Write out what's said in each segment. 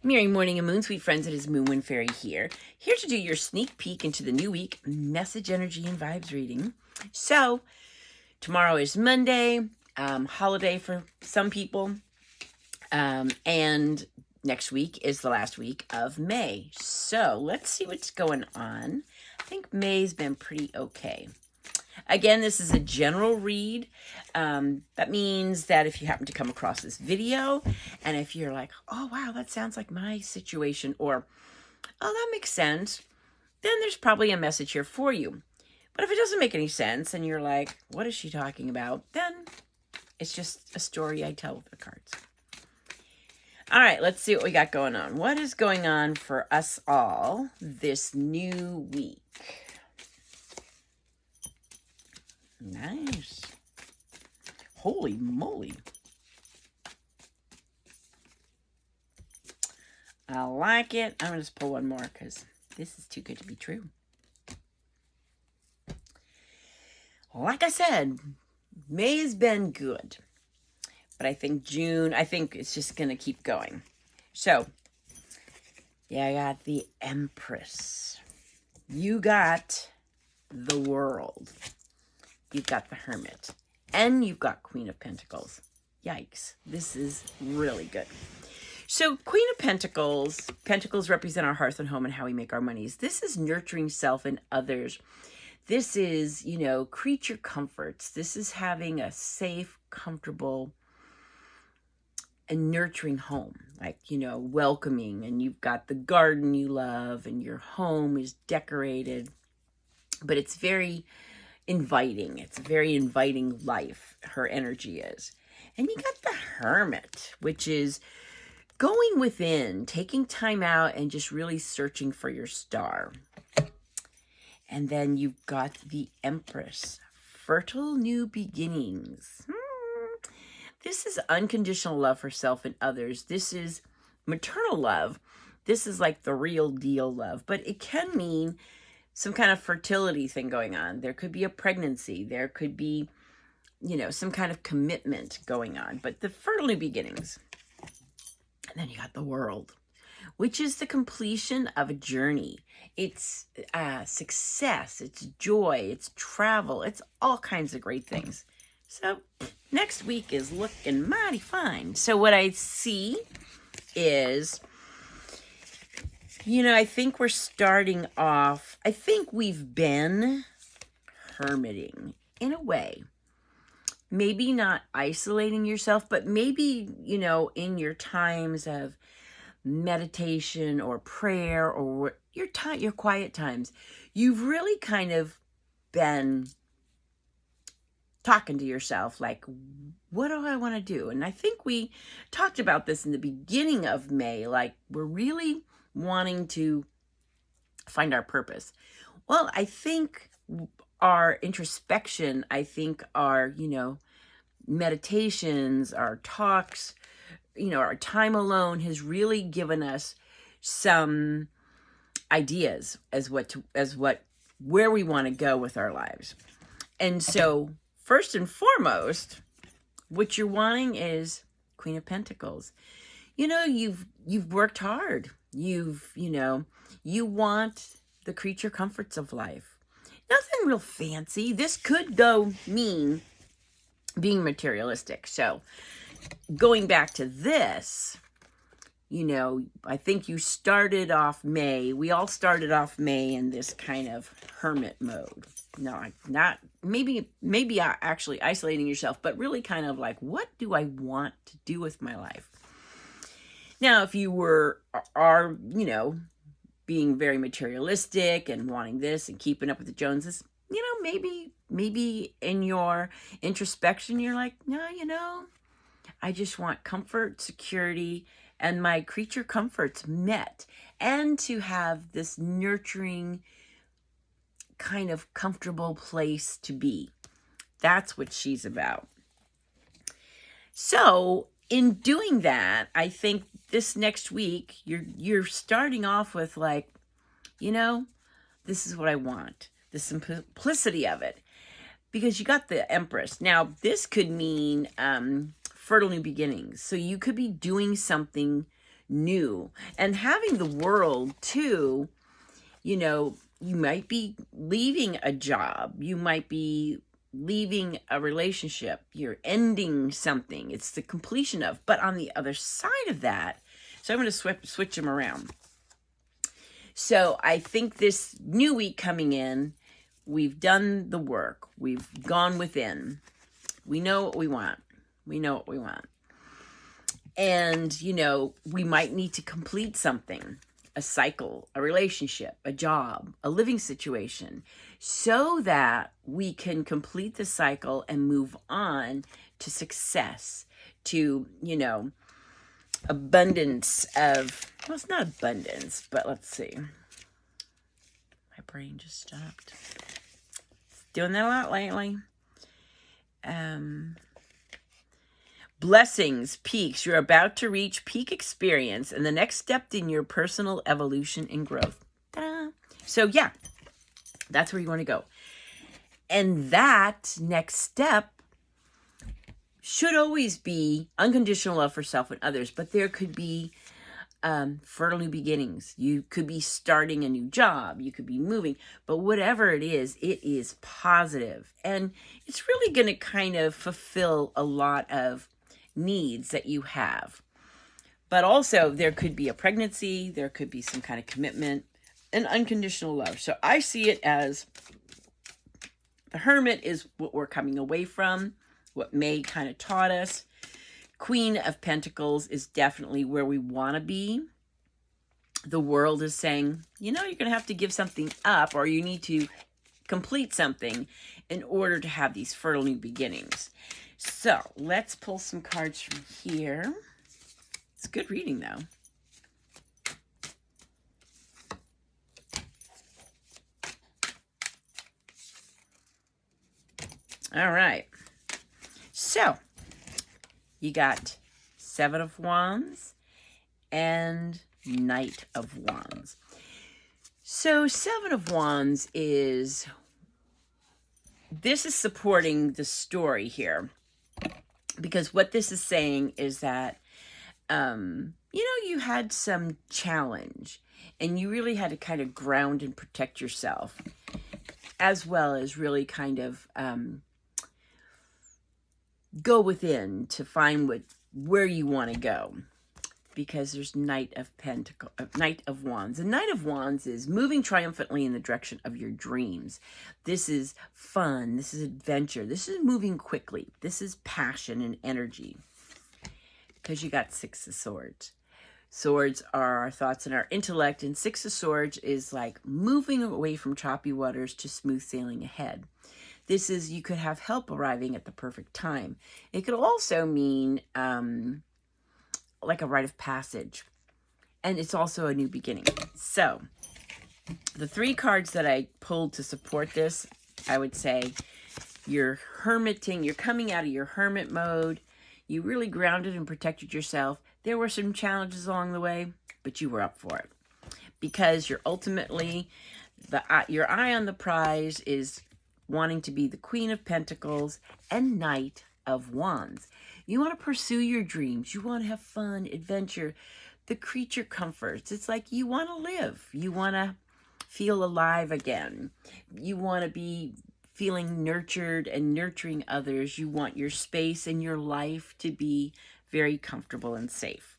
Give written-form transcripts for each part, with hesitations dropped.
Merry morning and moon, sweet friends. It is Moonwind Fairy here to do your sneak peek into the new week message, energy, and vibes reading. So, tomorrow is Monday, holiday for some people, and next week is the last week of May. So, let's see what's going on. I think May's been pretty okay. Again, this is a general read. That means that if you happen to come across this video, and if you're like, oh, wow, that sounds like my situation, or, oh, that makes sense, then there's probably a message here for you. But if it doesn't make any sense, and you're like, what is she talking about? Then it's just a story I tell with the cards. All right, let's see what we got going on. What is going on for us all this new week? Nice. Holy moly. I like it. I'm going to just pull one more because this is too good to be true. Like I said, May has been good. But I think June, it's just going to keep going. So, yeah, I got the Empress. You got the World. You've got the Hermit, and you've got Queen of Pentacles. Yikes. This is really good. So Queen of Pentacles, Pentacles represent our hearth and home and how we make our monies. This is nurturing self and others. This is, creature comforts. This is having a safe, comfortable, and nurturing home. Like, welcoming, and you've got the garden you love, and your home is decorated, but it's very inviting. It's a very inviting life, her energy is. And you got the Hermit, which is going within, taking time out and just really searching for your star. And then you've got the Empress, fertile new beginnings. This is unconditional love for self and others. This is maternal love. This is like the real deal love, but it can mean some kind of fertility thing going on. There could be a pregnancy. There could be, some kind of commitment going on. But the fertile new beginnings. And then you got the World, which is the completion of a journey. It's success. It's joy. It's travel. It's all kinds of great things. So next week is looking mighty fine. So what I see is, I think we're starting off, I think we've been hermiting in a way. Maybe not isolating yourself, but maybe, in your times of meditation or prayer or your quiet times, you've really kind of been talking to yourself like, what do I want to do? And I think we talked about this in the beginning of May, like we're really wanting to find our purpose. Well, I think our introspection, our, meditations, our talks, our time alone has really given us some ideas where we want to go with our lives. And so first and foremost, what you're wanting is Queen of Pentacles. You've worked hard. You want the creature comforts of life. Nothing real fancy. This could mean being materialistic. So going back to this, I think you started off May. We all started off May in this kind of hermit mode. No, not maybe actually isolating yourself, but really kind of like, what do I want to do with my life? Now, if you are being very materialistic and wanting this and keeping up with the Joneses, maybe in your introspection, you're like, no, I just want comfort, security, and my creature comforts met, and to have this nurturing kind of comfortable place to be. That's what she's about. So in doing that, I think this next week, you're starting off with like, this is what I want. The simplicity of it. Because you got the Empress. Now, this could mean fertile new beginnings. So you could be doing something new. And having the world too, you know, you might be leaving a job. You might be leaving a relationship. You're ending something. It's the completion of. But on the other side of that, so I'm going to switch them around. So I think this new week coming in, we've done the work. We've gone within. We know what we want. We know what we want. And, you know, we might need to complete something, a cycle, a relationship, a job, a living situation, so that we can complete the cycle and move on to success, to, you know, abundance of, well, it's not abundance, but let's see. My brain just stopped. It's doing that a lot lately. Blessings, peaks. You're about to reach peak experience and the next step in your personal evolution and growth. Ta-da. So yeah, that's where you want to go. And that next step should always be unconditional love for self and others, but there could be fertile new beginnings. You could be starting a new job. You could be moving, but whatever it is positive. And it's really going to kind of fulfill a lot of needs that you have. But also there could be a pregnancy. There could be some kind of commitment and unconditional love. So I see it as the Hermit is what we're coming away from, what May kind of taught us. Queen of Pentacles is definitely where we want to be. The World is saying, you know, you're going to have to give something up, or you need to complete something in order to have these fertile new beginnings. So let's pull some cards from here. It's good reading, though. All right. So you got Seven of Wands and Knight of Wands. So Seven of Wands is, this is supporting the story here, because what this is saying is that, you know, you had some challenge and you really had to kind of ground and protect yourself, as well as really kind of go within to find where you want to go, because there's Knight of Wands. And Knight of Wands is moving triumphantly in the direction of your dreams. This is fun. This is adventure. This is moving quickly. This is passion and energy, because you got Six of Swords. Swords are our thoughts and our intellect, and Six of Swords is like moving away from choppy waters to smooth sailing ahead. This is, you could have help arriving at the perfect time. It could also mean like a rite of passage. And it's also a new beginning. So the three cards that I pulled to support this, I would say you're hermiting, you're coming out of your hermit mode. You really grounded and protected yourself. There were some challenges along the way, but you were up for it. Because you're ultimately, your eye on the prize is wanting to be the Queen of Pentacles and Knight of Wands. You want to pursue your dreams. You want to have fun, adventure, the creature comforts. It's like you want to live. You want to feel alive again. You want to be feeling nurtured and nurturing others. You want your space and your life to be very comfortable and safe.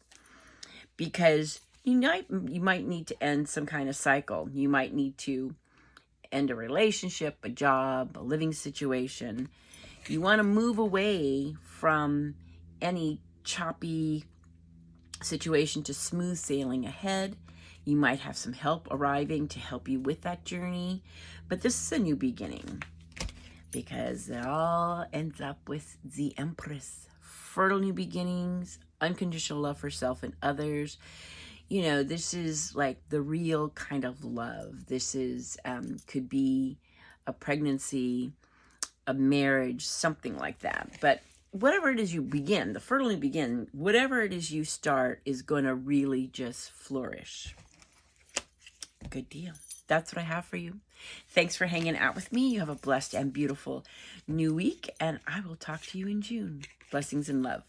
Because you might need to end some kind of cycle. You might need to end a relationship, a job, a living situation. You want to move away from any choppy situation to smooth sailing ahead. You might have some help arriving to help you with that journey. But this is a new beginning, because it all ends up with the Empress. Fertile new beginnings, unconditional love for self and others. You know, this is like the real kind of love. This is, could be a pregnancy, a marriage, something like that. But whatever it is you begin, the fertile new begin, whatever it is you start is going to really just flourish. Good deal. That's what I have for you. Thanks for hanging out with me. You have a blessed and beautiful new week, and I will talk to you in June. Blessings and love.